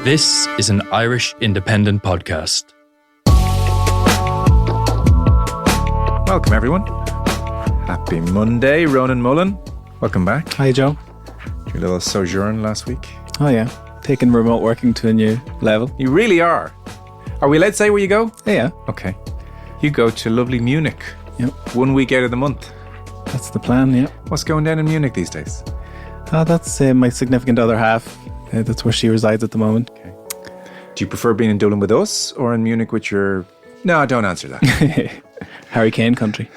This is an Irish independent podcast. Welcome, everyone. Happy Monday, Ronan Mullen. Welcome back. Hi, Joe. Your little sojourn last week. Oh, yeah. Taking remote working to a new level. You really are. Are we allowed to say where you go? Yeah. Okay. You go to lovely Munich. Yep. 1 week out of the month. That's the plan, yeah. What's going down in Munich these days? That's my significant other half. That's where she resides at the moment. Okay. Do you prefer being in Dublin with us or in Munich with your... No, don't answer that. Harry Kane country.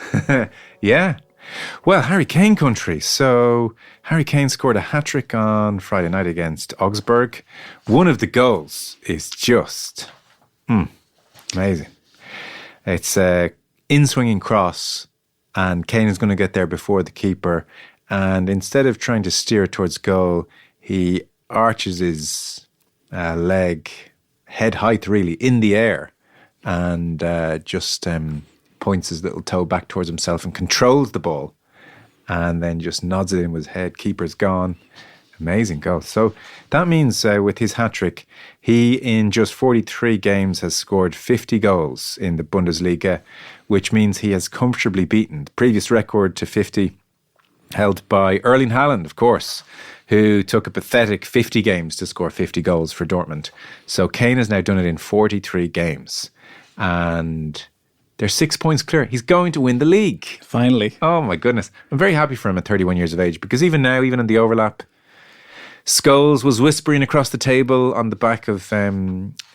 Yeah. Well, Harry Kane country. So Harry Kane scored a hat-trick on Friday night against Augsburg. One of the goals is just amazing. It's a in-swinging cross and Kane is going to get there before the keeper. And instead of trying to steer towards goal, he arches his leg, head height really, in the air and just points his little toe back towards himself and controls the ball and then just nods it in with his head. Keeper's gone. Amazing goal. So that means with his hat-trick, he in just 43 games has scored 50 goals in the Bundesliga, which means he has comfortably beaten the previous record to 50 held by Erling Haaland, of course, who took a pathetic 50 games to score 50 goals for Dortmund. So Kane has now done it in 43 games. And they're 6 points clear. He's going to win the league. Finally. Oh my goodness. I'm very happy for him at 31 years of age, because even now, even in the overlap, Scholes was whispering across the table on the back of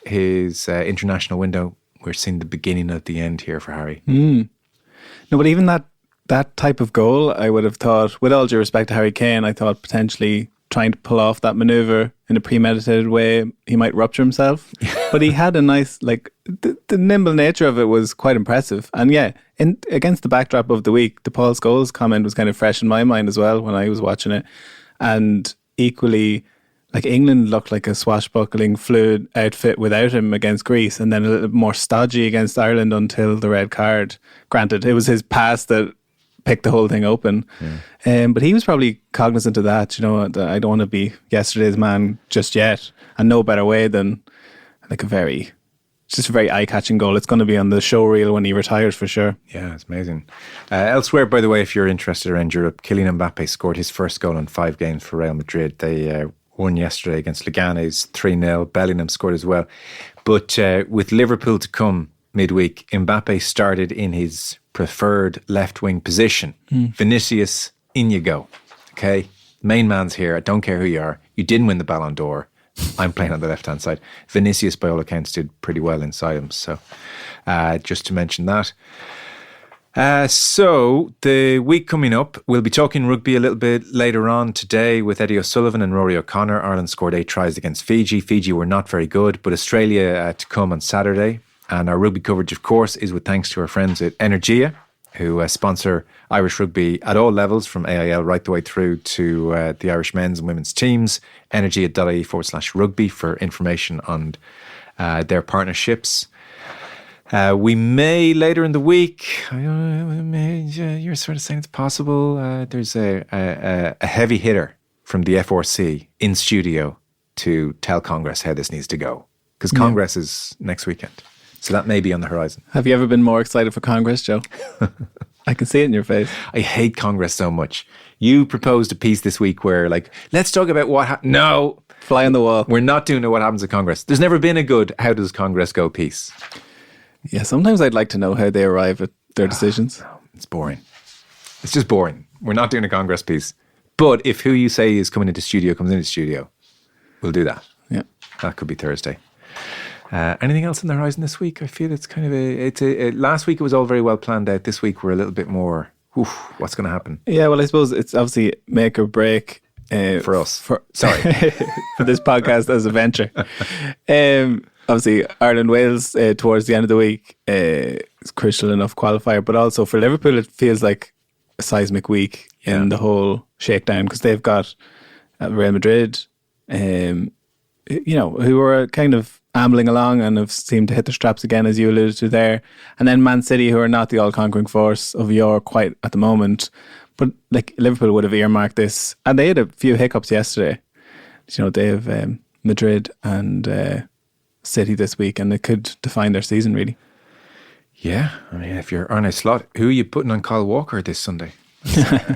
his international window. We're seeing the beginning of the end here for Harry. No, but even that type of goal, I would have thought, with all due respect to Harry Kane, I thought potentially trying to pull off that manoeuvre in a premeditated way, he might rupture himself. But he had a nice, the nimble nature of it was quite impressive. And yeah, against the backdrop of the week, the Paul Scholes comment was kind of fresh in my mind as well when I was watching it. And equally, England looked like a swashbuckling, fluid outfit without him against Greece, and then a little more stodgy against Ireland until the red card. Granted, it was his pass that picked the whole thing open. Yeah. But he was probably cognizant of that, I don't want to be yesterday's man just yet. And no better way than a very eye-catching goal. It's going to be on the show reel when he retires for sure. Yeah, it's amazing. Elsewhere, by the way, if you're interested around Europe, Kylian Mbappe scored his first goal in 5 games for Real Madrid. They won yesterday against Leganes 3-0. Bellingham scored as well. But with Liverpool to come midweek, Mbappe started in his preferred left-wing position. Vinicius, in you go. Okay? Main man's here. I don't care who you are. You didn't win the Ballon d'Or. I'm playing on the left-hand side. Vinicius, by all accounts, did pretty well inside him. So, just to mention that. So, the week coming up, we'll be talking rugby a little bit later on today with Eddie O'Sullivan and Rory O'Connor. Ireland scored 8 tries against Fiji. Fiji were not very good, but Australia to come on Saturday. And our rugby coverage, of course, is with thanks to our friends at Energia, who sponsor Irish rugby at all levels, from AIL right the way through to the Irish men's and women's teams. Energia.ie/rugby for information on their partnerships. We may, later in the week, you're sort of saying it's possible, there's a heavy hitter from the FRC in studio to tell Congress how this needs to go. Because Congress is next weekend. So that may be on the horizon. Have you ever been more excited for Congress, Joe? I can see it in your face. I hate Congress so much. You proposed a piece this week where, let's talk about what happened. No. Fly on the wall. We're not doing what happens at Congress. There's never been a good how does Congress go piece. Yeah, sometimes I'd like to know how they arrive at their decisions. No, it's boring. It's just boring. We're not doing a Congress piece. But if who you say is coming into studio comes into studio, we'll do that. Yeah. That could be Thursday. Anything else on the horizon this week? I feel it's kind of last week it was all very well planned out. This week we're a little bit more, what's going to happen? Yeah, well, I suppose it's obviously make or break. For us. For this podcast as a venture. Obviously, Ireland-Wales towards the end of the week is crucial enough qualifier, but also for Liverpool it feels like a seismic week in the whole shakedown, because they've got Real Madrid, who are kind of ambling along and have seemed to hit the straps again, as you alluded to there. And then Man City, who are not the all-conquering force of yore quite at the moment. But Liverpool would have earmarked this. And they had a few hiccups yesterday. They've Madrid and City this week, and it could define their season, really. Yeah, I mean, if you're Arne Slot, who are you putting on Kyle Walker this Sunday?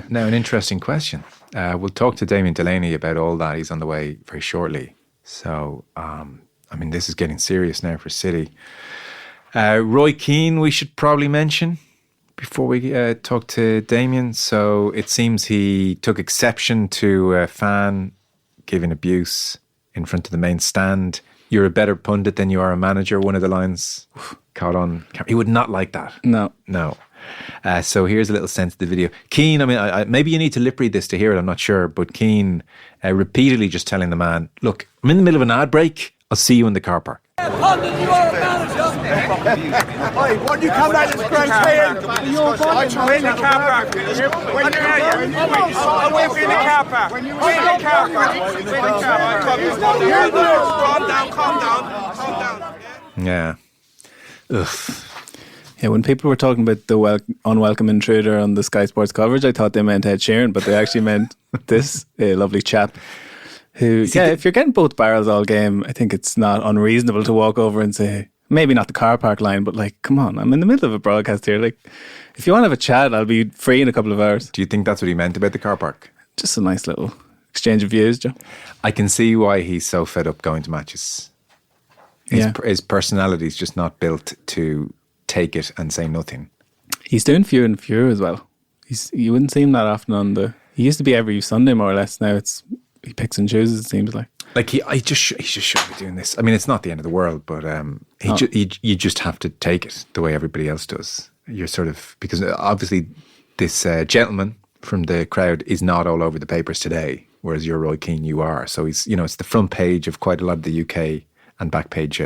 Now, an interesting question. We'll talk to Damien Delaney about all that. He's on the way very shortly. So, I mean, this is getting serious now for City. Roy Keane, we should probably mention before we talk to Damien. So it seems he took exception to a fan giving abuse in front of the main stand. You're a better pundit than you are a manager. One of the lines caught on. He would not like that. No. So here's a little sense of the video. Keane, I mean, maybe you need to lip read this to hear it. I'm not sure. But Keane repeatedly just telling the man, look, I'm in the middle of an ad break. I'll see you in the car park. Pundit, you are a manager. Oi, what you come out of this ground saying? You're in the car park. When you're away from the car park. When you're in the car park. Calm down. Yeah. Ugh. Yeah, when people were talking about the unwelcome intruder on the Sky Sports coverage, I thought they meant Ed Sheeran, but they actually meant this lovely chap who, if you're getting both barrels all game, I think it's not unreasonable to walk over and say, maybe not the car park line, but like, come on, I'm in the middle of a broadcast here. Like, if you want to have a chat, I'll be free in a couple of hours. Do you think that's what he meant about the car park? Just a nice little exchange of views, Joe. I can see why he's so fed up going to matches. His personality is just not built to take it and say nothing. He's doing fewer and fewer as well. You wouldn't see him that often on he used to be every Sunday more or less. Now he picks and chooses, it seems like. Like he just shouldn't be doing this. I mean, it's not the end of the world, but you just have to take it the way everybody else does. You're sort of, because obviously this gentleman from the crowd is not all over the papers today, whereas you're Roy Keane, you are. So he's, it's the front page of quite a lot of the UK and back page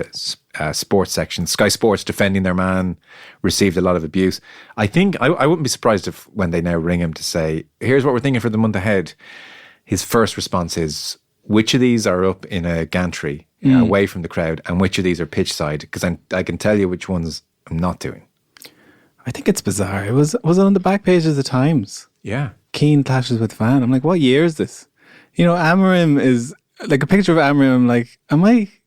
sports section. Sky Sports defending their man, received a lot of abuse. I think I wouldn't be surprised if when they now ring him to say, here's what we're thinking for the month ahead, his first response is, which of these are up in a gantry away from the crowd and which of these are pitch side? Because I can tell you which ones I'm not doing. I think it's bizarre. Was it on the back page of the Times? Yeah. Keane clashes with fan. I'm like, what year is this? Amorim is like a picture of Amorim. I'm like,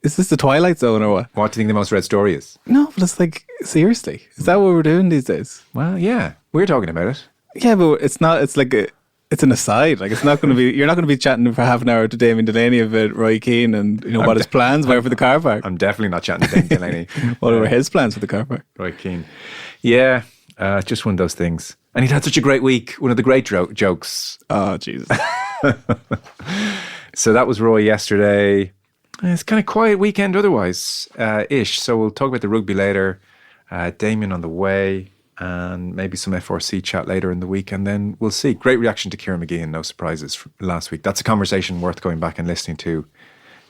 is this the Twilight Zone or what? What do you think the most read story is? No, but it's like, seriously, is that what we're doing these days? Well, yeah, we're talking about it. Yeah, but it's not, it's like it's an aside. Like, it's not going to be, you're not going to be chatting for half an hour to Damien Delaney about Roy Keane and what his plans were for the car park. I'm definitely not chatting to Damien Delaney. What were his plans for the car park? Roy Keane. Yeah, just one of those things. And he'd had such a great week. One of the great jokes. Oh, Jesus. So that was Roy yesterday. It's kind of quiet weekend otherwise, ish. So we'll talk about the rugby later. Damien on the way, and maybe some FRC chat later in the week, and then we'll see. Great reaction to Kieran McGee and no surprises from last week. That's a conversation worth going back and listening to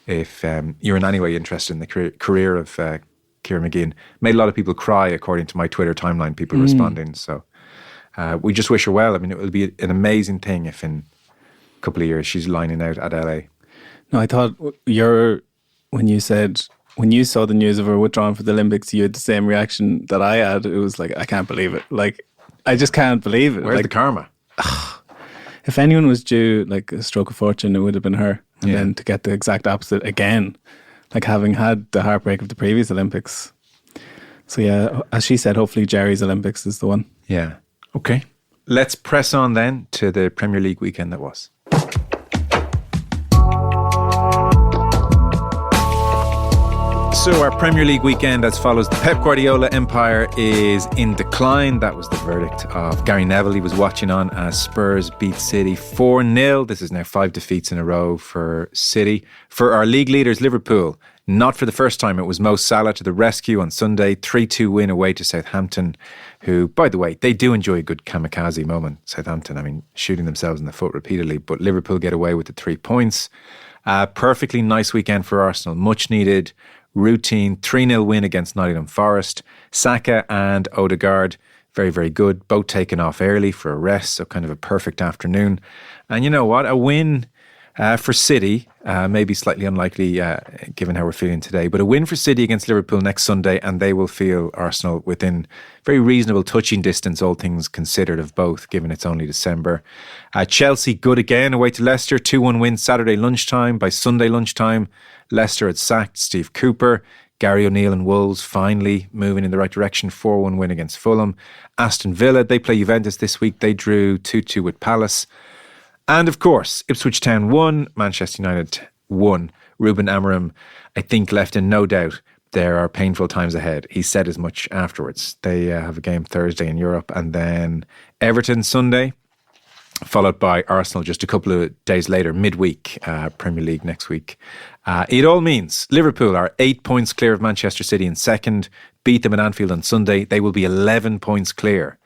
if you're in any way interested in the career of Kieran McGee. Made a lot of people cry, according to my Twitter timeline, people responding. So we just wish her well. I mean, it will be an amazing thing if in a couple of years she's lining out at LA. No, I thought when you saw the news of her withdrawing for the Olympics, you had the same reaction that I had. It was like, I can't believe it. Like, I just can't believe it. Where's the karma? If anyone was due like a stroke of fortune, it would have been her. And then to get the exact opposite again, like having had the heartbreak of the previous Olympics. So yeah, as she said, hopefully Jerry's Olympics is the one. Yeah. Okay. Let's press on then to the Premier League weekend that was. So our Premier League weekend as follows. The Pep Guardiola empire is in decline. That was the verdict of Gary Neville. He was watching on as Spurs beat City 4-0. This is now 5 defeats in a row for City. For our league leaders, Liverpool, not for the first time, it was Mo Salah to the rescue on Sunday. 3-2 win away to Southampton, who, by the way, they do enjoy a good kamikaze moment, Southampton. I mean, shooting themselves in the foot repeatedly, but Liverpool get away with the 3 points. Perfectly nice weekend for Arsenal. Much needed. Routine 3-0 win against Nottingham Forest. Saka and Odegaard, very, very good. Both taken off early for a rest, so kind of a perfect afternoon. And you know what? A win For City, maybe slightly unlikely given how we're feeling today, but a win for City against Liverpool next Sunday, and they will feel Arsenal within very reasonable touching distance, all things considered, of both, given it's only December. Chelsea good again away to Leicester, 2-1 win Saturday lunchtime. By Sunday lunchtime, Leicester had sacked Steve Cooper. Gary O'Neill and Wolves finally moving in the right direction, 4-1 win against Fulham. Aston Villa, they play Juventus this week. They drew 2-2 with Palace. And of course, Ipswich Town won, Manchester United won. Ruben Amorim, I think, left in no doubt there are painful times ahead. He said as much afterwards. They have a game Thursday in Europe, and then Everton Sunday, followed by Arsenal just a couple of days later, midweek, Premier League next week. It all means Liverpool are 8 points clear of Manchester City in second. Beat them at Anfield on Sunday. They will be 11 points clear,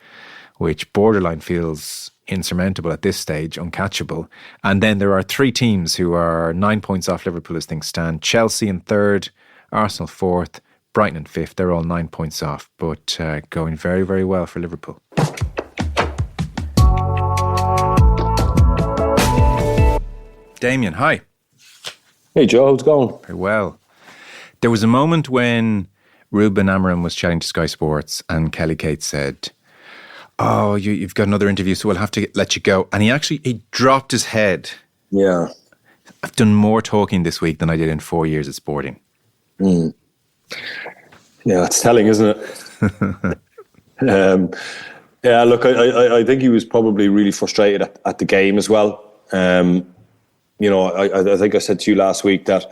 which borderline feels insurmountable at this stage, uncatchable. And then there are 3 teams who are 9 points off Liverpool as things stand. Chelsea in third, Arsenal fourth, Brighton in fifth. They're all 9 points off, but going very, very well for Liverpool. Damien, hi. Hey Joe, how's it going? Very well. There was a moment when Ruben Amorim was chatting to Sky Sports and Kelly Cates said, "Oh, you've got another interview, so we'll have to let you go." And he dropped his head. Yeah. I've done more talking this week than I did in 4 years at Sporting. Yeah, it's telling, isn't it? Yeah, look, I think he was probably really frustrated at the game as well. I think I said to you last week that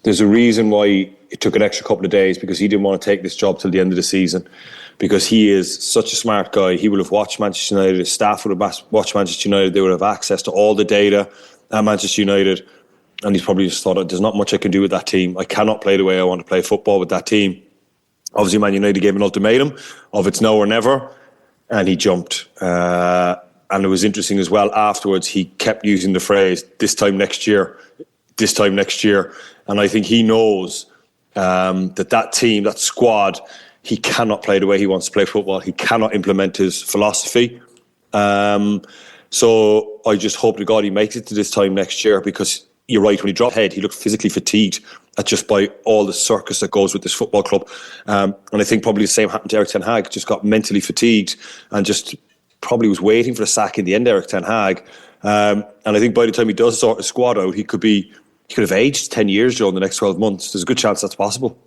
there's a reason why it took an extra couple of days, because he didn't want to take this job till the end of the season, because he is such a smart guy. He will have watched Manchester United, his staff would have watched Manchester United, they would have access to all the data at Manchester United, and he's probably just thought, there's not much I can do with that team. I cannot play the way I want to play football with that team. Obviously, Man United gave an ultimatum of it's now or never, and he jumped. And it was interesting as well, afterwards, he kept using the phrase, this time next year. And I think he knows that team, that squad, he cannot play the way he wants to play football. He cannot implement his philosophy. So I just hope to God he makes it to this time next year, because you're right, when he dropped head, he looked physically fatigued just by all the circus that goes with this football club. And I think probably the same happened to Erik ten Hag, just got mentally fatigued and just probably was waiting for the sack in the end, Erik ten Hag. And I think by the time he does sort the squad out, he could have aged 10 years during the next 12 months. There's a good chance that's possible.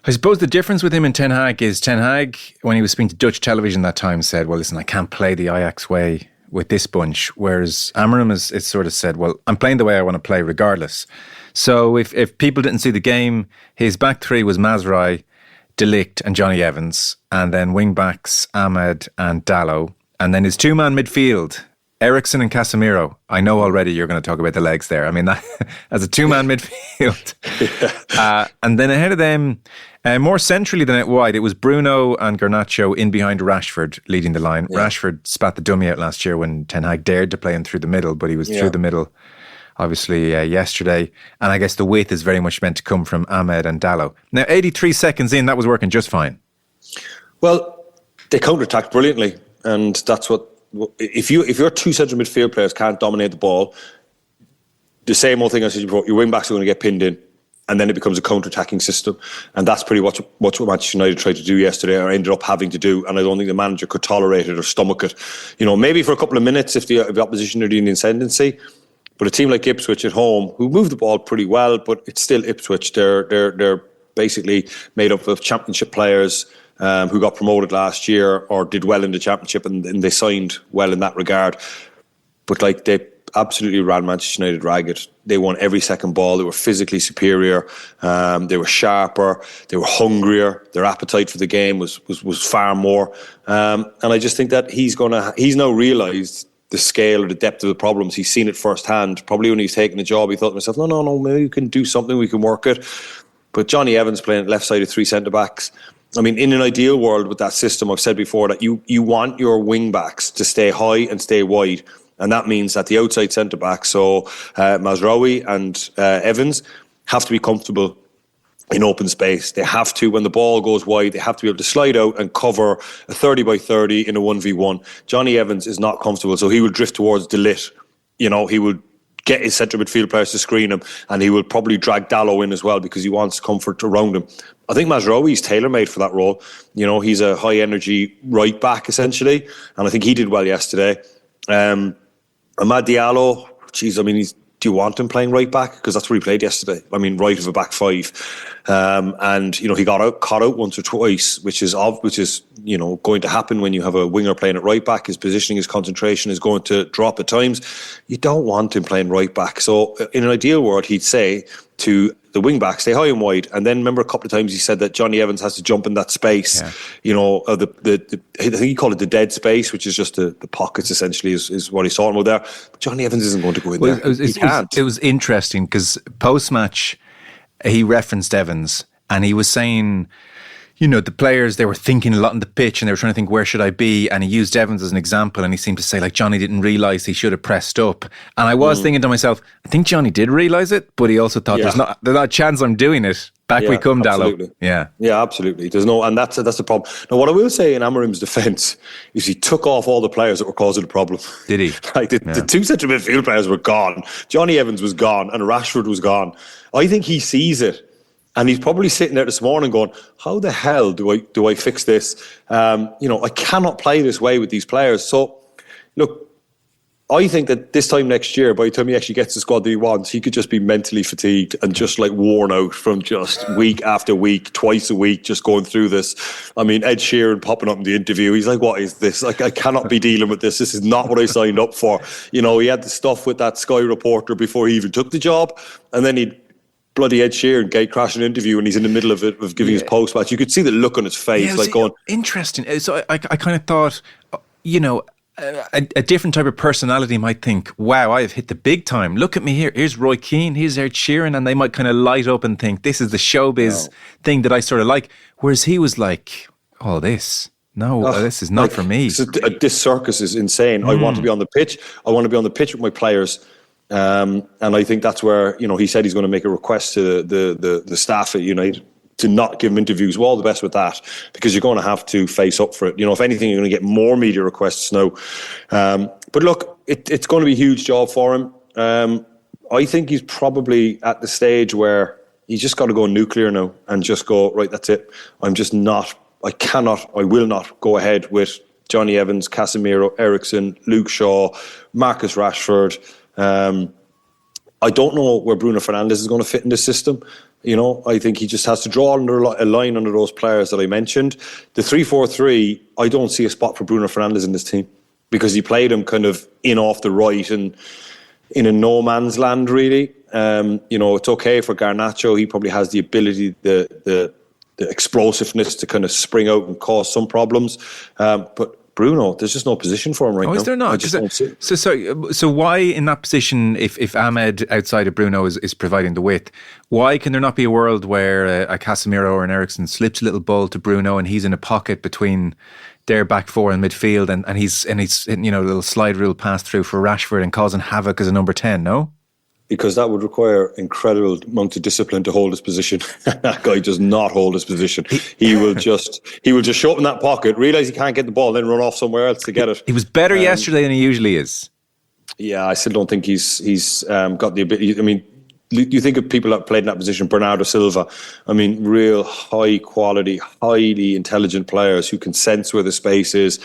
I suppose the difference with him and Ten Hag is Ten Hag, when he was speaking to Dutch television that time, said, well, listen, I can't play the Ajax way with this bunch. Whereas Amorim has sort of said, well, I'm playing the way I want to play regardless. So if people didn't see the game, his back three was Mazraoui, De Ligt and Johnny Evans, and then wing backs Ahmed and Dalot, and then his two-man midfield, Eriksen and Casemiro. I know already you're going to talk about the legs there. I mean, that, as a two-man midfield. And then ahead of them, more centrally than out wide, it was Bruno and Garnacho in behind Rashford leading the line. Yeah. Rashford spat the dummy out last year when Ten Hag dared to play him through the middle, but he was through the middle, obviously, yesterday. And I guess the width is very much meant to come from Ahmed and Dalot. Now, 83 seconds in, that was working just fine. Well, they counter-attacked brilliantly. And that's what, if your two central midfield players can't dominate the ball, the same old thing I said before, your wing-backs are going to get pinned in. And then it becomes a counter-attacking system. And that's pretty much what Manchester United tried to do yesterday, or ended up having to do. And I don't think the manager could tolerate it or stomach it. You know, maybe for a couple of minutes if the opposition are in the ascendancy. But a team like Ipswich at home, who move the ball pretty well, but it's still Ipswich. They're basically made up of championship players who got promoted last year or did well in the championship, and they signed well in that regard. But like, they absolutely ran Manchester United ragged. They won every second ball. They were physically superior. They were sharper. They were hungrier. Their appetite for the game was far more. And I just think that he's now realised the scale or the depth of the problems. He's seen it firsthand. Probably when he's taken the job, he thought to himself, no, maybe we can do something. We can work it. But Johnny Evans playing left side of three centre backs. I mean, in an ideal world with that system, I've said before that you want your wing backs to stay high and stay wide. And that means that the outside centre-backs, so Mazraoui and Evans, have to be comfortable in open space. They have to, when the ball goes wide, they have to be able to slide out and cover a 30 by 30 in a 1v1. Johnny Evans is not comfortable, so he will drift towards De Ligt. You know, he will get his centre midfield players to screen him, and he will probably drag Dalot in as well because he wants comfort around him. I think Mazraoui's tailor-made for that role. You know, he's a high-energy right back essentially, and I think he did well yesterday. Amad Diallo, geez, I mean, do you want him playing right back? Because that's where he played yesterday. I mean, right of a back five. And, you know, he caught out once or twice, which is, you know, going to happen when you have a winger playing at right back. His positioning, his concentration is going to drop at times. You don't want him playing right back. So in an ideal world, he'd say to the wing back, stay high and wide. And then remember a couple of times he said that Johnny Evans has to jump in that space. Yeah. You know, I think he called it the dead space, which is just the pockets essentially is what he's talking about there. But Johnny Evans isn't going to go in there. It was interesting because post-match he referenced Evans and he was saying, you know, the players, they were thinking a lot on the pitch and they were trying to think, where should I be? And he used Evans as an example and he seemed to say, like, Johnny didn't realise he should have pressed up. And I was thinking to myself, I think Johnny did realise it, but he also thought there's not a chance I'm doing it. Back we come, Dalot. Yeah, absolutely. There's no, and that's the problem. Now, what I will say in Amorim's defence is he took off all the players that were causing the problem. Did he? Like the two central midfield players were gone. Johnny Evans was gone and Rashford was gone. I think he sees it. And he's probably sitting there this morning going, how the hell do I fix this? You know, I cannot play this way with these players. So, look, I think that this time next year, by the time he actually gets the squad that he wants, he could just be mentally fatigued and just like worn out from just week after week, twice a week, just going through this. I mean, Ed Sheeran popping up in the interview, he's like, what is this? Like, I cannot be dealing with this. This is not what I signed up for. You know, he had the stuff with that Sky reporter before he even took the job. And then he'd bloody Ed Sheeran gate crash an interview and he's in the middle of it, of giving his post-match. You could see the look on his face, like going... Interesting. So I kind of thought, you know, a different type of personality might think, wow, I have hit the big time. Look at me here. Here's Roy Keane, here's Ed Sheeran, and they might kind of light up and think, this is the showbiz thing that I sort of like. Whereas he was like, oh, this... No, this is not for me. This circus is insane. I want to be on the pitch. I want to be on the pitch with my players. And I think that's where, you know, he said he's going to make a request to the staff at United to not give him interviews. Well, all the best with that, because you're going to have to face up for it. You know, if anything, you're going to get more media requests now. But look, it's going to be a huge job for him. I think he's probably at the stage where he's just got to go nuclear now and just go, right, that's it. I will not go ahead with Johnny Evans, Casemiro, Eriksen, Luke Shaw, Marcus Rashford. I don't know where Bruno Fernandes is going to fit in this system. You know, I think he just has to draw a line under those players that I mentioned. The 3-4-3, I don't see a spot for Bruno Fernandes in this team because he played him kind of in off the right and in a no man's land, really. You know, it's okay for Garnacho. He probably has the ability, the explosiveness to kind of spring out and cause some problems. But Bruno, there's just no position for him right now. Oh, is there not? So why in that position, if Ahmed outside of Bruno is providing the width, why can there not be a world where a Casemiro or an Eriksen slips a little ball to Bruno and he's in a pocket between their back four and midfield and he's you know, a little slide rule pass through for Rashford and causing havoc as a number 10, no? Because that would require incredible amount of discipline to hold his position. That guy does not hold his position. He will just show up in that pocket, realise he can't get the ball, then run off somewhere else to get it. He was better yesterday than he usually is. Yeah, I still don't think he's got the ability. I mean, you think of people that played in that position, Bernardo Silva. I mean, real high quality, highly intelligent players who can sense where the space is.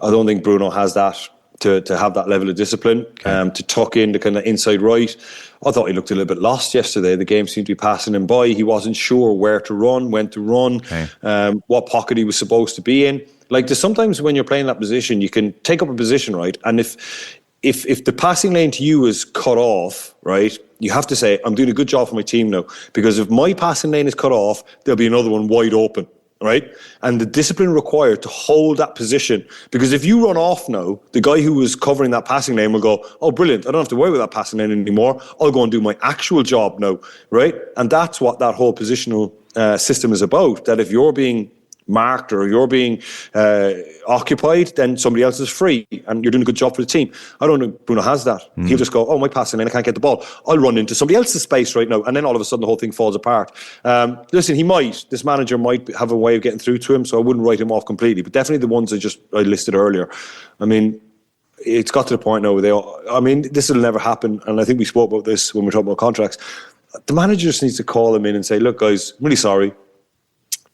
I don't think Bruno has that. To have that level of discipline, to tuck in the kind of inside right. I thought he looked a little bit lost yesterday. The game seemed to be passing him by. He wasn't sure where to run, when to run, what pocket he was supposed to be in. Like, there's sometimes when you're playing that position, you can take up a position, right? And if the passing lane to you is cut off, right, you have to say, I'm doing a good job for my team now. Because if my passing lane is cut off, there'll be another one wide open. Right? And the discipline required to hold that position. Because if you run off now, the guy who was covering that passing lane will go, oh, brilliant, I don't have to worry about that passing lane anymore. I'll go and do my actual job now. Right? And that's what that whole positional system is about. That if you're being marked or you're being occupied, then somebody else is free and you're doing a good job for the team. I don't think Bruno has that. He'll just go, oh, my passing lane, I can't get the ball. I'll run into somebody else's space right now. And then all of a sudden the whole thing falls apart. Listen, this manager might have a way of getting through to him, so I wouldn't write him off completely. But definitely the ones I listed earlier. I mean, it's got to the point now where this will never happen, and I think we spoke about this when we were talking about contracts. The manager just needs to call them in and say, look guys, I'm really sorry,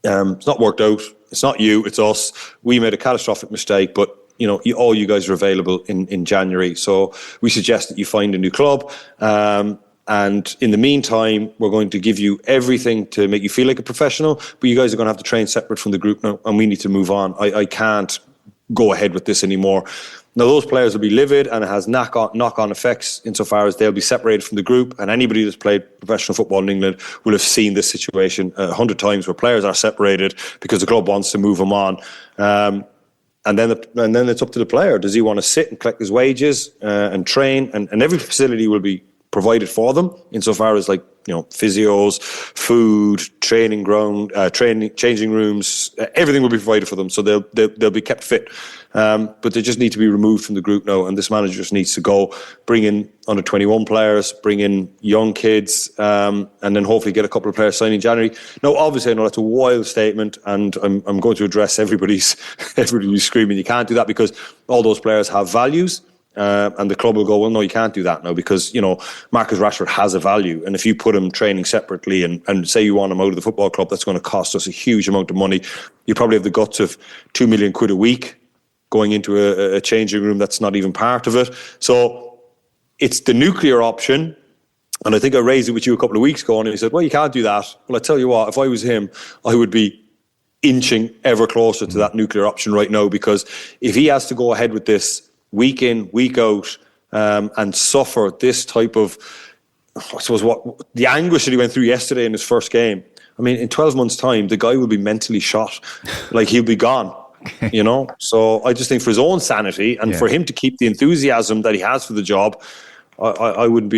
it's not worked out, it's not you, it's us, we made a catastrophic mistake, but all you guys are available in January, so we suggest that you find a new club, and in the meantime we're going to give you everything to make you feel like a professional, but you guys are going to have to train separate from the group now, and we need to move on. I can't go ahead with this anymore. Now those players will be livid, and it has knock-on effects insofar as they'll be separated from the group, and anybody that's played professional football in England will have seen this situation 100 times where players are separated because the club wants to move them on. And then it's up to the player. Does he want to sit and collect his wages and train? And every facility will be provided for them insofar as physios, food, training ground, changing rooms, everything will be provided for them. So they'll be kept fit. But they just need to be removed from the group now, and this manager just needs to go, bring in under 21 players, bring in young kids, and then hopefully get a couple of players signed in January. Now, obviously, I know that's a wild statement, and I'm going to address everybody's screaming you can't do that, because all those players have values. And the club will go, well, no, you can't do that now, because Marcus Rashford has a value, and if you put him training separately and say you want him out of the football club, that's going to cost us a huge amount of money. You probably have the guts of £2 million a week going into a changing room that's not even part of it. So it's the nuclear option, and I think I raised it with you a couple of weeks ago, and he said, well, you can't do that. Well, I tell you what, if I was him, I would be inching ever closer to that nuclear option right now, because if he has to go ahead with this week in, week out, and suffer this type of, I suppose, the anguish that he went through yesterday in his first game. I mean, in 12 months' time, the guy will be mentally shot. Like, he'll be gone, So I just think for his own sanity and for him to keep the enthusiasm that he has for the job, I wouldn't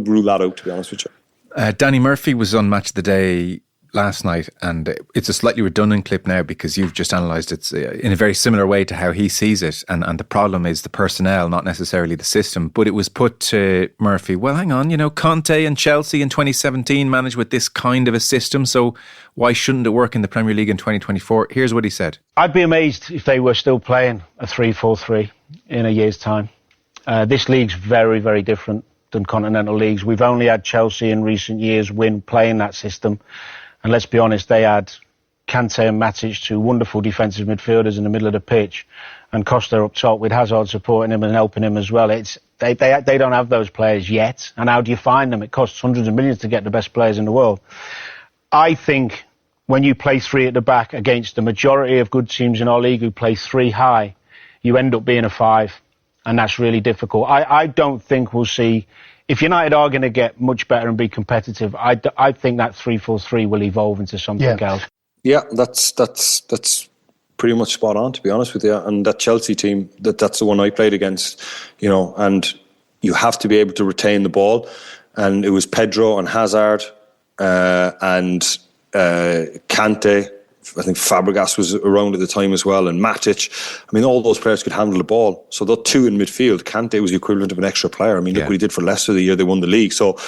rule that out, to be honest with you. Danny Murphy was on Match of the Day last night, and it's a slightly redundant clip now because you've just analysed it in a very similar way to how he sees it, and the problem is the personnel, not necessarily the system. But it was put to Murphy, well, hang on, Conte and Chelsea in 2017 managed with this kind of a system, so why shouldn't it work in the Premier League in 2024? Here's what he said. I'd be amazed if they were still playing a 3-4-3 in a year's time. This league's very, very different than continental leagues. We've only had Chelsea in recent years win playing that system. And let's be honest, they had Kante and Matic, two wonderful defensive midfielders in the middle of the pitch, and Costa up top with Hazard supporting him and helping him as well. They don't have those players yet. And how do you find them? It costs hundreds of millions to get the best players in the world. I think when you play three at the back against the majority of good teams in our league who play three high, you end up being a five. And that's really difficult. I don't think we'll see... If United are going to get much better and be competitive, I think that 3-4-3 will evolve into something else. Yeah, that's pretty much spot on, to be honest with you. And that Chelsea team, that's the one I played against, and you have to be able to retain the ball. And it was Pedro and Hazard and Kante. I think Fabregas was around at the time as well, and Matic. I mean, all those players could handle the ball. So the two in midfield, Kante was the equivalent of an extra player. I mean, look what he did for Leicester the year they won the league. So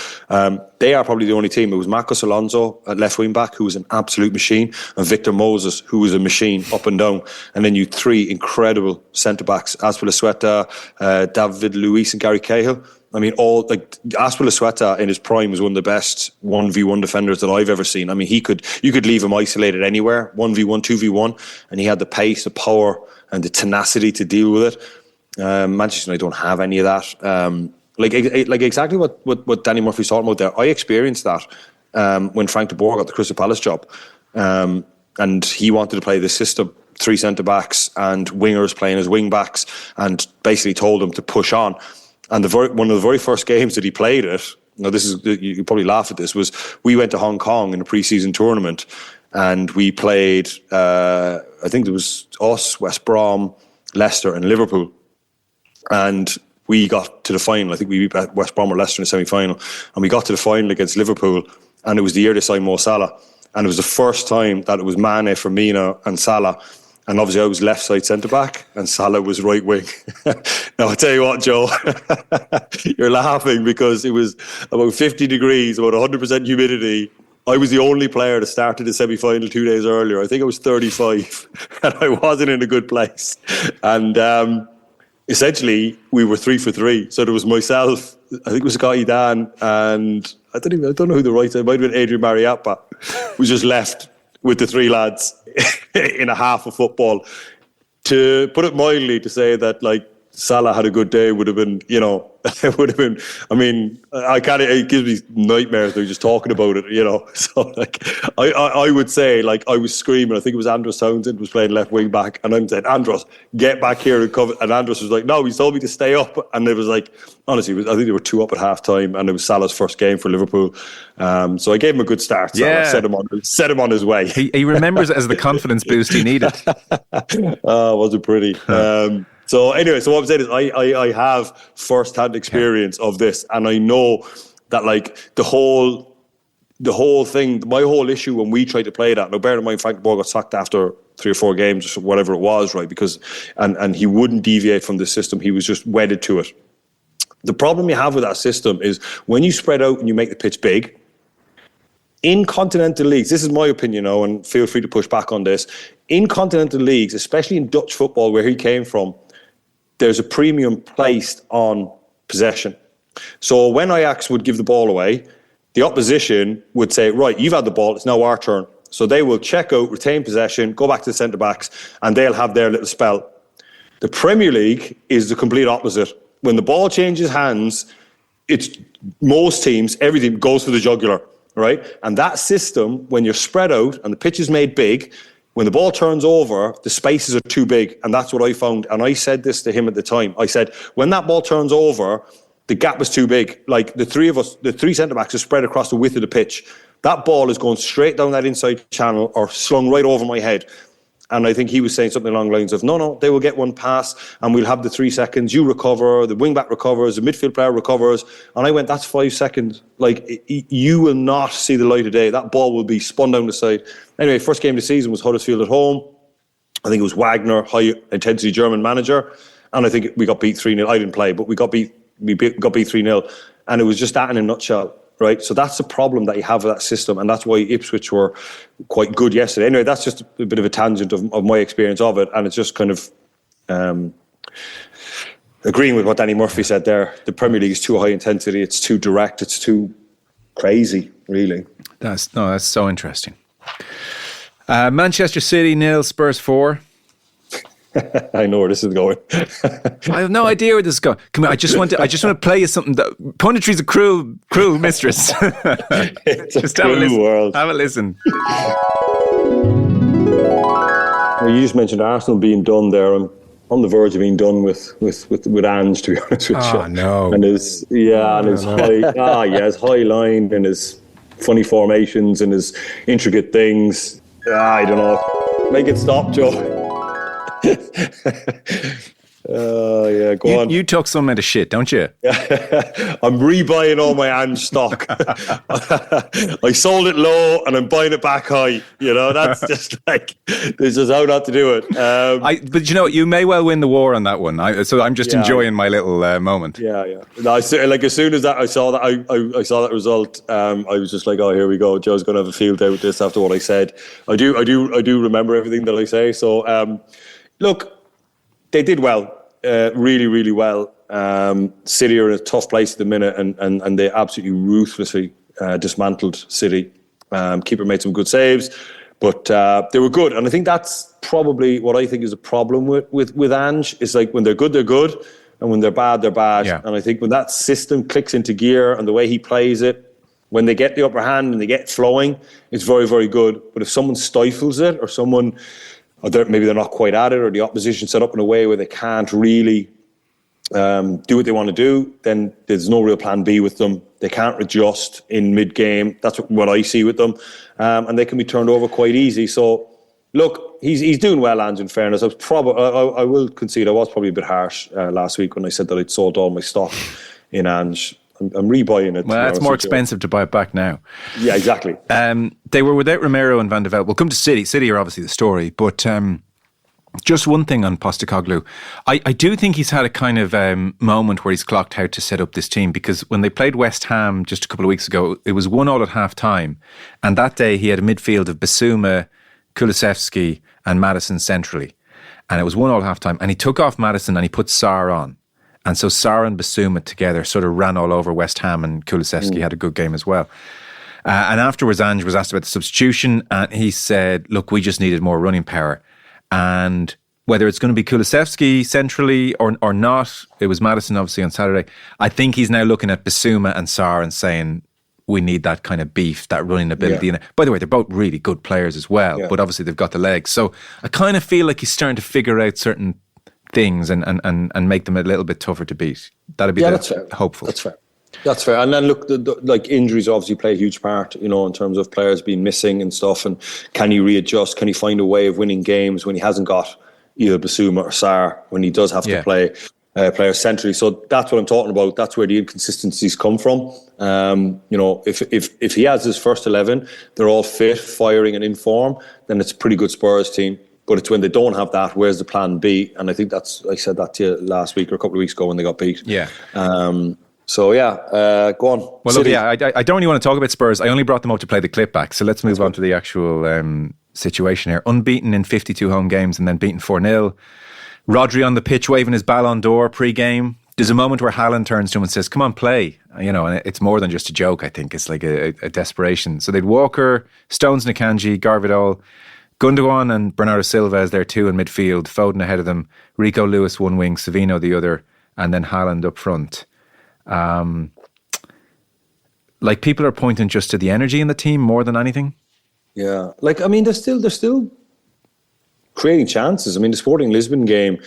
they are probably the only team. It was Marcos Alonso at left wing back, who was an absolute machine, and Victor Moses, who was a machine up and down. And then you three incredible centre backs: Azpilicueta, David Luiz, and Gary Cahill. I mean, Azpilicueta in his prime was one of the best 1v1 defenders that I've ever seen. I mean, you could leave him isolated anywhere, 1v1, 2v1, and he had the pace, the power, and the tenacity to deal with it. Manchester United don't have any of that. Like exactly what Danny Murphy's talking about there. I experienced that when Frank de Boer got the Crystal Palace job, and he wanted to play this system. 3 centre backs and wingers playing as wing backs, and basically told him to push on. And one of the very first games that he played it, now this is, you probably laugh at this, was we went to Hong Kong in a pre-season tournament, and we played, I think it was us, West Brom, Leicester and Liverpool. And we got to the final. I think we beat West Brom or Leicester in the semi-final. And we got to the final against Liverpool, and it was the year they signed Mo Salah. And it was the first time that it was Mane, Firmino and Salah. And obviously I was left side centre-back and Salah was right wing. Now, I tell you what, Joe, you're laughing because it was about 50 degrees, about 100% humidity. I was the only player that started the semi-final 2 days earlier. I think I was 35 and I wasn't in a good place. And essentially we were 3 for 3. So there was myself, I think it was Scotty Dan, and I don't know who the right side, it might have been Adrian Mariappa, was just left with the 3 lads in a half of football. To put it mildly, to say that like Salah had a good day would have been, it would have been, I mean, it gives me nightmares though, just talking about it, So like, I would say, like, I was screaming, I think it was Andros Townsend was playing left wing back, and I'm saying, Andros, get back here and cover. And Andros was like, no, he told me to stay up. And it was like, honestly, I think they were 2 up at half time, and it was Salah's first game for Liverpool. So I gave him a good start. Yeah. Set him on his way. He remembers it as the confidence boost he needed. Wasn't pretty. So anyway, so what I'm saying is I have first-hand experience of this, and I know that like the whole thing, my whole issue when we tried to play that, now bear in mind Frank de Boer got sacked after 3 or 4 games or whatever it was, right? Because and he wouldn't deviate from the system, he was just wedded to it. The problem you have with that system is when you spread out and you make the pitch big, in continental leagues, this is my opinion now, and feel free to push back on this, in continental leagues, especially in Dutch football where he came from, there's a premium placed on possession. So when Ajax would give the ball away, the opposition would say, right, you've had the ball, it's now our turn. So they will check out, retain possession, go back to the centre-backs, and they'll have their little spell. The Premier League is the complete opposite. When the ball changes hands, it's most teams, everything goes for the jugular, right? And that system, when you're spread out and the pitch is made big, when the ball turns over, the spaces are too big. And that's what I found. And I said this to him at the time. I said, when that ball turns over, the gap is too big. Like the 3 of us, the 3 centre-backs are spread across the width of the pitch. That ball is going straight down that inside channel or slung right over my head. And I think he was saying something along the lines of, no, they will get one pass and we'll have the 3 seconds. You recover, the wing-back recovers, the midfield player recovers. And I went, that's 5 seconds. Like, you will not see the light of day. That ball will be spun down the side. Anyway, first game of the season was Huddersfield at home. I think it was Wagner, high-intensity German manager. And I think we got beat 3-0. I didn't play, but we got beat 3-0. And it was just that in a nutshell. Right, so that's the problem that you have with that system, and that's why Ipswich were quite good yesterday. Anyway, that's just a bit of a tangent of my experience of it, and it's just kind of agreeing with what Danny Murphy said there. The Premier League is too high intensity, it's too direct, it's too crazy, really. That's so interesting. Manchester City 0, Spurs 4. I know where this is going. I have no idea where this is going. Come on, I just want to play you something. Punditry's a cruel mistress. It's just a cruel world. Have a listen. Well, you just mentioned Arsenal being done there. I'm on the verge of being done with Ange, to be honest with you. Oh no! And his high line and his funny formations and his intricate things. I don't know. Make it stop, Joe. Go on. You talk some amount of shit, don't you? I'm rebuying all my Ange stock. I sold it low and I'm buying it back high. That's just like, this is how not to do it. But you know, you may well win the war on that one. So I'm just enjoying my little moment. Yeah. No, as soon as I saw that, I saw that result. I was just like, oh, here we go. Joe's going to have a field day with this after what I said. I do remember everything that I say. So, look, they did well. Really, really well. City are in a tough place at the minute, and they absolutely ruthlessly dismantled City. Keeper made some good saves, but they were good. And I think that's probably what I think is a problem with Ange. Is like when they're good, and when they're bad, they're bad. Yeah. And I think when that system clicks into gear and the way he plays it, when they get the upper hand and they get flowing, it's very, very good. But if someone stifles it, or someone... maybe they're not quite at it, or the opposition set up in a way where they can't really do what they want to do, then there's no real plan B with them. They can't adjust in mid-game. That's what I see with them. And they can be turned over quite easy. So, look, he's doing well, Ange, in fairness. I will concede I was probably a bit harsh last week when I said that I'd sold all my stock in Ange. I'm rebuying it. Well, it's more expensive to buy it back now. Yeah, exactly. They were without Romero and Van de Vel. We'll come to City. City are obviously the story, but just one thing on Postecoglou. I do think he's had a kind of moment where he's clocked how to set up this team, because when they played West Ham just a couple of weeks ago, it was 1-1 at half-time, and that day he had a midfield of Basuma, Kulusevski and Maddison centrally. and it was 1-1 half-time, and he took off Maddison and he put Sarr on. And so Sarr and Basuma together sort of ran all over West Ham, and Kulusevski had a good game as well. And afterwards, Ange was asked about the substitution, and he said, look, we just needed more running power. And whether it's going to be Kulusevski centrally or not, it was Maddison obviously on Saturday. I think he's now looking at Basuma and Sarr and saying, we need that kind of beef, that running ability. Yeah. And by the way, they're both really good players as well, but obviously they've got the legs. So I kind of feel like he's starting to figure out certain things and make them a little bit tougher to beat. That'd be that's fair. Hopeful. That's fair. And then look, like injuries obviously play a huge part, you know, in terms of players being missing and stuff. And can he readjust? Can he find a way of winning games when he hasn't got either Basuma or Sarr, when he does have to play players centrally? So that's what I'm talking about. That's where the inconsistencies come from. You know, if he has his first 11, they're all fit, firing and in form, then it's a pretty good Spurs team. But it's when they don't have that, where's the plan B? And I think I said that to you last week or a couple of weeks ago when they got beat. Yeah. So go on. Well, look, I don't really want to talk about Spurs. I only brought them up to play the clip back. So let's move on to the actual situation here. Unbeaten in 52 home games and then beaten 4-0. Rodri on the pitch waving his Ballon d'Or pre-game. There's a moment where Haaland turns to him and says, come on, play. You know, and it's more than just a joke, I think. It's like a desperation. So they'd Walker, Stones, Nakanji, Garvidal, Gundogan and Bernardo Silva is there too in midfield. Foden ahead of them. Rico Lewis one wing, Savino the other, and then Haaland up front. Like people are pointing just to the energy in the team more than anything. Yeah, like I mean, they're still creating chances. I mean, the Sporting Lisbon game,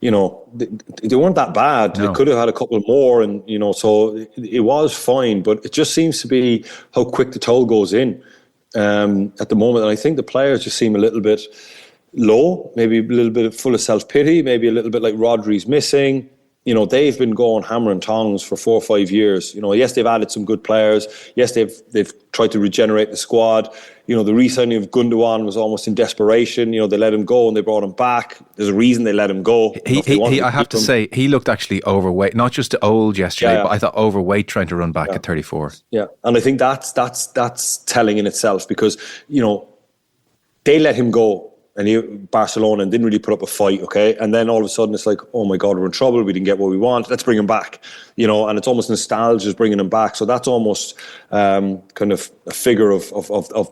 you know, they weren't that bad. No. They could have had a couple more, and you know, so it was fine. But it just seems to be how quick the toll goes in at the moment. And I think the players just seem a little bit low, maybe a little bit full of self-pity, maybe a little bit like Rodri's missing. You know, they've been going hammer and tongs for 4 or 5 years. You know, yes, they've added some good players. Yes, they've tried to regenerate the squad. You know, the re-signing of Gundogan was almost in desperation. You know, they let him go and they brought him back. There's a reason they let him go. I have to say, he looked actually overweight. Not just old yesterday, but I thought overweight trying to run back at 34. Yeah, and I think that's telling in itself because, you know, they let him go. And Barcelona didn't really put up a fight, okay? And then all of a sudden it's like, oh my God, we're in trouble. We didn't get what we want. Let's bring him back, you know? And it's almost nostalgia is bringing him back. So that's almost kind of a figure of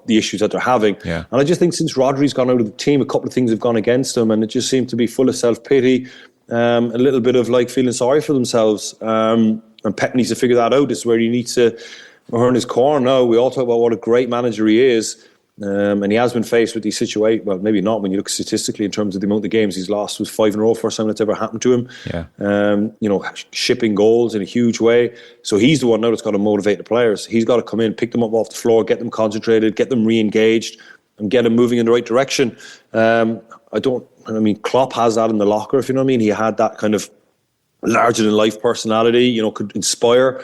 the issues that they're having. Yeah. And I just think since Rodri's gone out of the team, a couple of things have gone against him, and it just seemed to be full of self-pity, a little bit of like feeling sorry for themselves. And Pep needs to figure that out. This is where he needs to earn his corn now. We all talk about what a great manager he is. And he has been faced with these situations. Well, maybe not when you look statistically in terms of the amount of games he's lost. It was 5 in a row, first time that's ever happened to him. Yeah. You know, shipping goals in a huge way. So he's the one now that's got to motivate the players. He's got to come in, pick them up off the floor, get them concentrated, get them re-engaged, and get them moving in the right direction. Klopp has that in the locker, if you know what I mean. He had that kind of larger-than-life personality. You know, could inspire.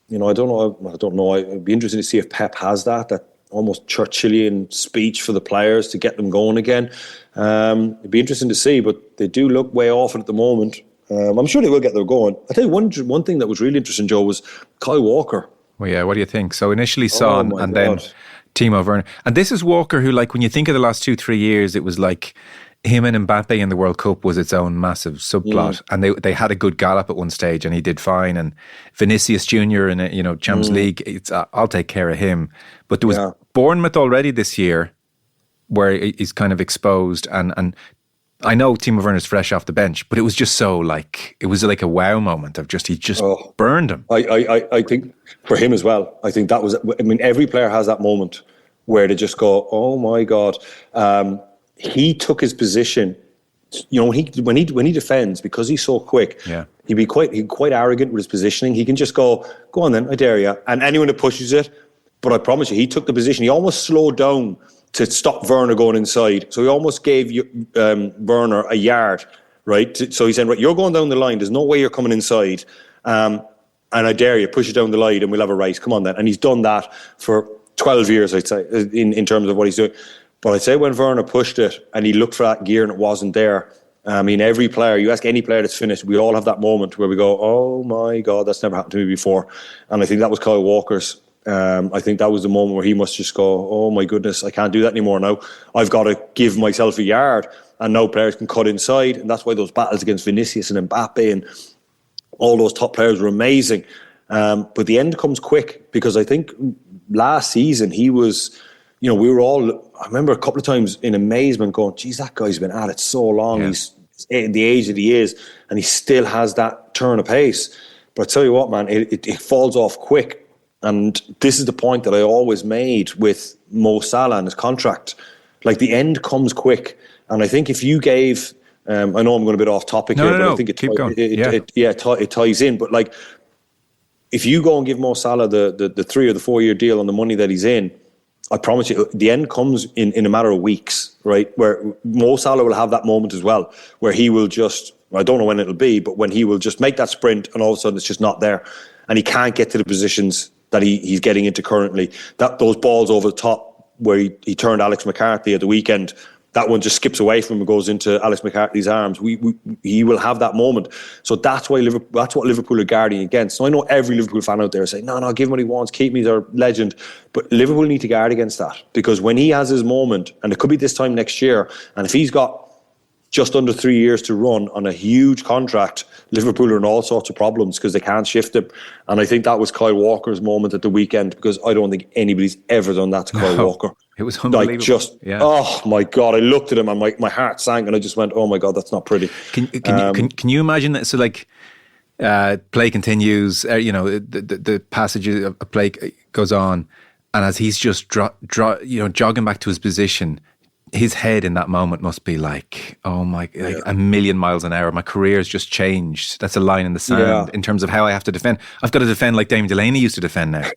You know, I don't know. It'd be interesting to see if Pep has that almost Churchillian speech for the players to get them going again. It'd be interesting to see, but they do look way off at the moment. I'm sure they will get their going. I tell you one thing that was really interesting, Joe, was Kyle Walker. Well, yeah, what do you think? So initially Son and then Timo Werner. And this is Walker who, like, when you think of the last 2-3 years, it was like him and Mbappe in the World Cup was its own massive subplot, and they had a good gallop at one stage, and he did fine. And Vinicius Junior in Champions League, it's I'll take care of him. But there was Bournemouth already this year, where he's kind of exposed, and I know Timo Werner's fresh off the bench, but it was just so like it was like a wow moment of he just burned him. I think for him as well. I think that was. I mean, every player has that moment where they just go, "Oh my God." He took his position. You know, when he defends, because he's so quick, he'd be quite arrogant with his positioning. He can just go on then, I dare you. And anyone that pushes it, but I promise you, he took the position. He almost slowed down to stop Werner going inside. So he almost gave Werner a yard, right? So he said, right, you're going down the line. There's no way you're coming inside. And I dare you, push it down the line and we'll have a race. Come on then. And he's done that for 12 years, I'd say, in terms of what he's doing. But I'd say when Werner pushed it and he looked for that gear and it wasn't there, I mean, every player, you ask any player that's finished, we all have that moment where we go, oh my God, that's never happened to me before. And I think that was Kyle Walker's. I think that was the moment where he must just go, oh my goodness, I can't do that anymore now. I've got to give myself a yard. and now players can cut inside, and that's why those battles against Vinicius and Mbappe and all those top players were amazing. But the end comes quick, because I think last season he was, we were all, I remember a couple of times in amazement going, geez, that guy's been at it so long. Yeah. He's at the age that he is, and he still has that turn of pace. But I tell you what, man, it falls off quick. And this is the point that I always made with Mo Salah and his contract. Like, the end comes quick. And I think if you gave, I know I'm going a bit off topic here, but I think it ties in. But like, if you go and give Mo Salah the 3 or the 4 year deal on the money that he's in, I promise you, the end comes in a matter of weeks, right? Where Mo Salah will have that moment as well, where he will just, I don't know when it'll be, but when he will just make that sprint and all of a sudden it's just not there. And he can't get to the positions that he's getting into currently. Those balls over the top where he turned Alex McCarthy at the weekend, that one just skips away from him and goes into Alex McCarthy's arms. He will have that moment. So that's what Liverpool are guarding against. So I know every Liverpool fan out there is saying, no, give him what he wants, keep him, he's our legend. But Liverpool need to guard against that, because when he has his moment, and it could be this time next year, and if he's got just under 3 years to run on a huge contract, Liverpool are in all sorts of problems because they can't shift him. And I think that was Kyle Walker's moment at the weekend, because I don't think anybody's ever done that to Kyle Walker. It was unbelievable. Oh my God, I looked at him and my heart sank, and I just went, oh my God, that's not pretty. Can you imagine that? So like, play continues, the passage of play goes on, and as he's just jogging back to his position, his head in that moment must be like, oh my, like a million miles an hour. My career's just changed. That's a line in the sand in terms of how I have to defend. I've got to defend like Damien Delaney used to defend now.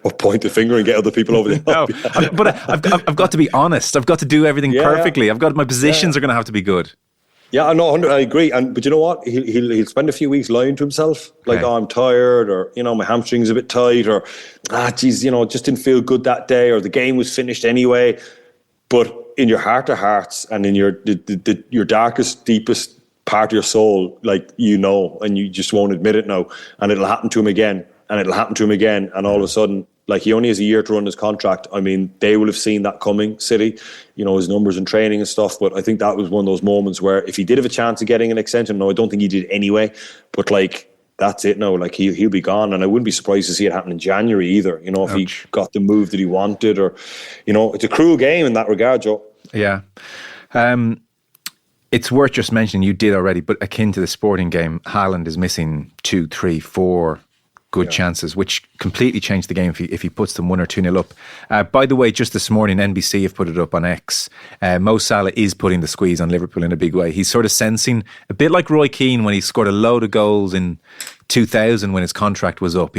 Or point the finger and get other people over the No, but I've got to be honest. I've got to do everything perfectly. I've got, my positions are going to have to be good. Yeah, I agree. But you know what? He'll spend a few weeks lying to himself, like, oh, I'm tired, or my hamstring's a bit tight, or geez, just didn't feel good that day, or the game was finished anyway. But in your heart of hearts, and in your darkest, deepest part of your soul, like, and you just won't admit it now, and it'll happen to him again, and it'll happen to him again, and all of a sudden, like, he only has a year to run his contract. I mean, they will have seen that coming, City, his numbers in training and stuff. But I think that was one of those moments where if he did have a chance of getting an extension, no, I don't think he did anyway. But like, that's it now. Like, he'll be gone, and I wouldn't be surprised to see it happen in January either. If he got the move that he wanted, or it's a cruel game in that regard, Joe. Yeah. It's worth just mentioning, you did already, but akin to the Sporting game, Haaland is missing 2, 3, 4 good chances, which completely changed the game if he puts them 1 or 2-0 up. By the way, just this morning, NBC have put it up on X. Mo Salah is putting the squeeze on Liverpool in a big way. He's sort of sensing, a bit like Roy Keane when he scored a load of goals in 2000 when his contract was up.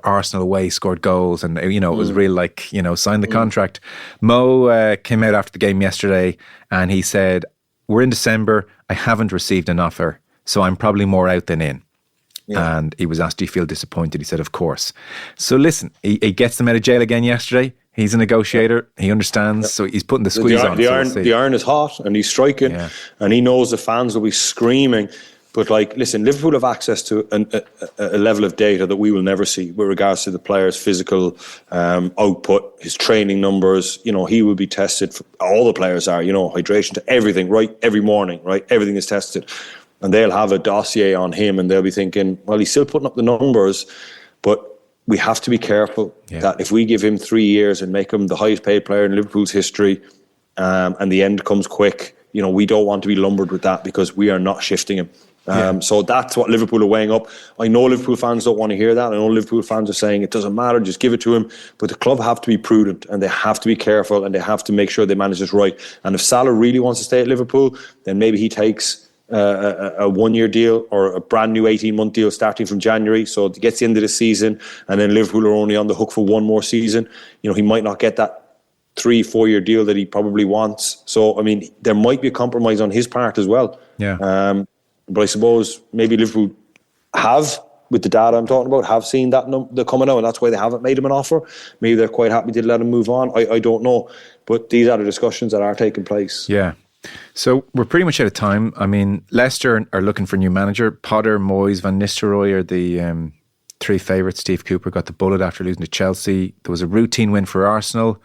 Arsenal away scored goals, and it was real, like, sign the contract. Mo came out after the game yesterday and he said, we're in December, I haven't received an offer, so I'm probably more out than in. Yeah. And he was asked, do you feel disappointed? He said, of course. So listen, he gets them out of jail again yesterday. He's a negotiator. He understands. So he's putting the squeeze on. The iron is hot, and he's striking, and he knows the fans will be screaming. But like, listen, Liverpool have access to a level of data that we will never see with regards to the player's physical output, his training numbers. He will be tested. All the players are, hydration to everything, right? Every morning, right? Everything is tested. And they'll have a dossier on him, and they'll be thinking, well, he's still putting up the numbers, but we have to be careful that if we give him 3 years and make him the highest paid player in Liverpool's history, and the end comes quick, we don't want to be lumbered with that, because we are not shifting him. So that's what Liverpool are weighing up. I know Liverpool fans don't want to hear that. I know Liverpool fans are saying it doesn't matter, just give it to him. But the club have to be prudent, and they have to be careful, and they have to make sure they manage this right. And if Salah really wants to stay at Liverpool, then maybe he takes a 1 year deal or a brand new 18-month deal starting from January. So it gets the end of the season, and then Liverpool are only on the hook for one more season. He might not get that 3-4 year deal that he probably wants. So, I mean, there might be a compromise on his part as well. Yeah. But I suppose maybe Liverpool have, with the data I'm talking about, have seen that they're coming out, and that's why they haven't made him an offer. Maybe they're quite happy to let him move on. I don't know. But these are the discussions that are taking place. Yeah. So we're pretty much out of time. I mean, Leicester are looking for a new manager. Potter, Moyes, Van Nistelrooy are the 3 favourites. Steve Cooper got the bullet after losing to Chelsea. There was a routine win for Arsenal.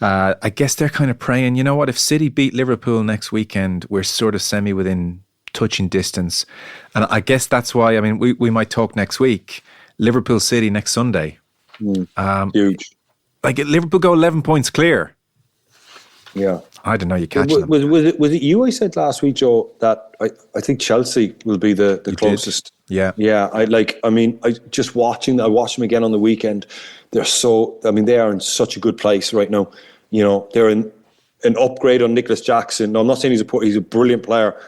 I guess they're kind of praying, you know what, if City beat Liverpool next weekend, we're sort of semi within touching distance. And I guess that's why, I mean, we might talk next week. Liverpool City next Sunday. Huge. Like Liverpool go 11 points clear. Yeah. I don't know, you catch them. Was it you I said last week, Joe, that I think Chelsea will be the closest? Yeah. Yeah. I watched them again on the weekend. They are in such a good place right now. You know, they're in an upgrade on Nicholas Jackson. No, I'm not saying he's a brilliant player,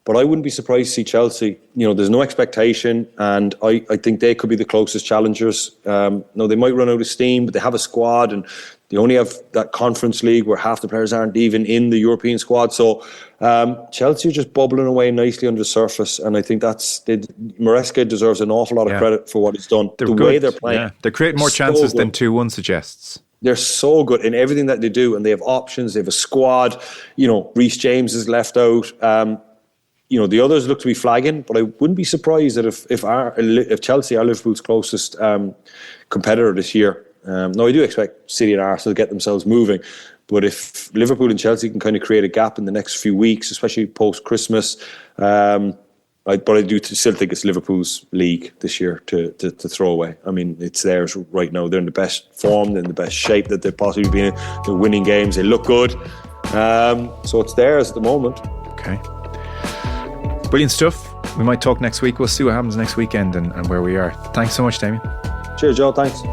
but I wouldn't be surprised to see Chelsea. You know, there's no expectation, and I think they could be the closest challengers. No, they might run out of steam, but they have a squad, and they only have that Conference League where half the players aren't even in the European squad. So Chelsea are just bubbling away nicely under the surface, and I think Maresca deserves an awful lot of credit for what he's done. The way they're playing, they're creating more chances than 2-1 suggests. They're so good in everything that they do, and they have options. They have a squad. You know, Reece James is left out. You know, the others look to be flagging, but I wouldn't be surprised that if Chelsea are Liverpool's closest competitor this year. No, I do expect City and Arsenal to get themselves moving, but if Liverpool and Chelsea can kind of create a gap in the next few weeks, especially post-Christmas, I do still think it's Liverpool's league this year to throw away. I mean, it's theirs right now. They're in the best form, they're in the best shape that they've possibly been in. They're winning games, they look good. So it's theirs at the moment. Okay. Brilliant stuff. We might talk next week. We'll see what happens next weekend and where we are. Thanks so much, Damien. Cheers, Joe. Thanks.